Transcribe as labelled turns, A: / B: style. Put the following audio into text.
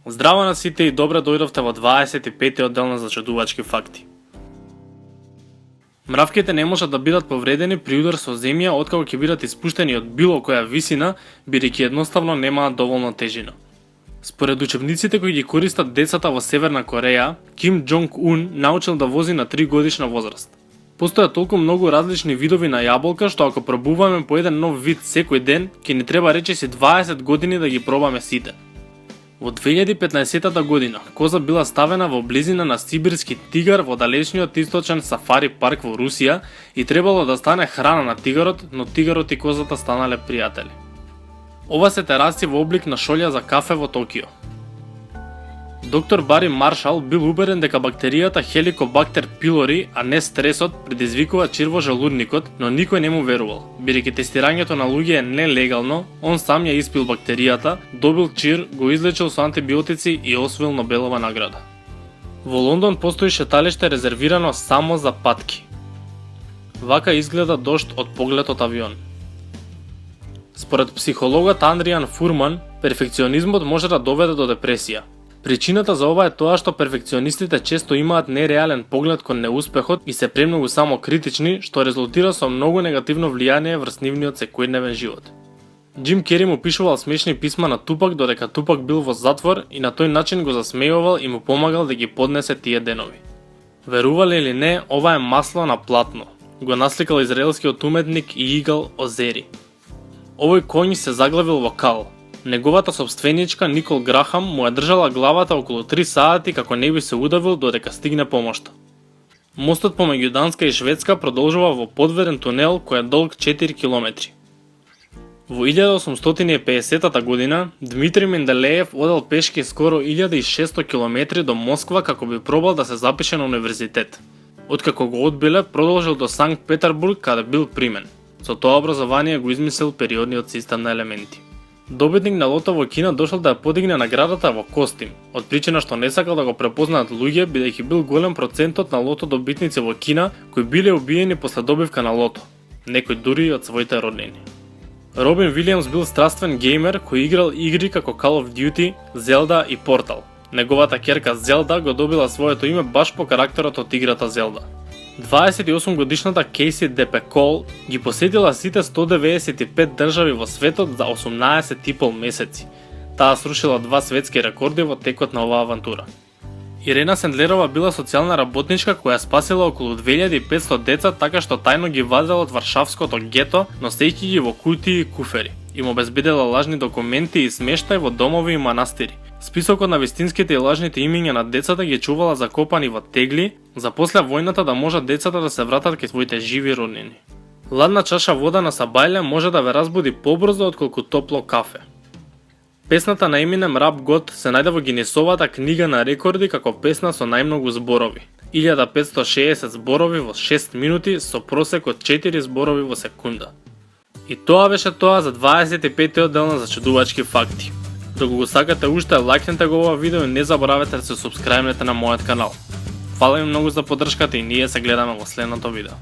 A: Здраво на сите и добре дојдовте во 25-тиот дел на Зачудувачки факти. Мравките не можат да бидат повредени при удар со земја откако ќе бидат испуштени од било која висина, бидејќи едноставно немаат доволно тежина. Според учебниците кои ги користат децата во Северна Кореја, Ким Џонг Ун научил да вози на 3 годишна возраст. Постојат толку многу различни видови на јаболка што ако пробуваме по еден нов вид секој ден, ќе ни треба речиси 20 години да ги пробаме сите. Во 2015 година, коза била ставена во близина на сибирски тигар во далечниот источен сафари парк во Русија и требало да стане храна на тигарот, но тигарот и козата станале пријатели. Ова се тераси во облик на шолја за кафе во Токио. Доктор Бари Маршал бил убеден дека бактеријата Helicobacter pylori, а не стресот, предизвикува чир во желудникот, но никој не му верувал. Бидејќи тестирањето на луѓе е нелегално, он сам ја испил бактеријата, добил чир, го излечил со антибиотици и освоил Нобелова награда. Во Лондон постои шеталиште резервирано само за патки. Вака изгледа дожд од поглед од авион. Според психологот Андриан Фурман, перфекционизмот може да доведе до депресија. Причината за ова е тоа што перфекционистите често имаат нереален поглед кон неуспехот и се премногу самокритични, што резултира со многу негативно влијание врз нивниот секојдневен живот. Џим Кери му пишувал смешни писма на Тупак додека Тупак бил во затвор и на тој начин го засмејувал и му помагал да ги поднесе тие денови. Верувале или не, ова е масло на платно, го насликал израелскиот уметник Игал Озери. Овој коњ се заглавил во кал. Неговата собственичка Никол Грахам му ја држала главата околу 3 сати како не би се удавил додека стигне помошта. Мостот помеѓу Данска и Шведска продолжува во подведен тунел кој е долг 4 километри. Во 1850 година Дмитрий Менделеев одел пешки скоро 1600 километри до Москва како би пробал да се запише на универзитет. Откако го одбиле, продолжил до Санкт Петербург каде бил примен. Со тоа образование го измислил периодниот систем на елементи. Добитник на лото во Кина дошол да ја подигне наградата во костим, од причина што не сакал да го препознаат луѓе бидејќи бил голем процентот на лото добитници во Кина кои биле убиени после добивка на лото, некои дури од своите роднини. Робин Вилијамс бил страствен геймер кој играл игри како Call of Duty, Zelda и Portal. Неговата ќерка Зелда го добила своето име баш по карактерот од играта Зелда. 28 годишната Кейси Депекол ги посетила сите 195 држави во светот за 18,5 месеци. Таа срушила 2 светски рекорди во текот на оваа авантура. Ирена Сендлерова била социјална работничка која спасила околу 2500 деца така што тајно ги вадела од варшавското гето, носејќи ги во кутии и куфери. Им обезбедила лажни документи и смештај во домови и манастири. Списокот на вистинските и лажните имиња на децата ги чувала закопани во тегли, за после војната да можат децата да се вратат кај своите живи роднини. Ладна чаша вода на Сабајле може да ве разбуди побрзо отколку топло кафе. Песната на Eminem Rap God се најде во Гинесовата книга на рекорди како песна со најмногу зборови. 1560 зборови во 6 минути со просек од 4 зборови во секунда. И тоа беше тоа за 25-тиот дел на Зачудувачки факти. Доколку го сакате уште, лајкнете го ова видео и не заборавете да се субскрајбнете на мојот канал. Фала ви многу за поддршката и ние се гледаме во следното видео.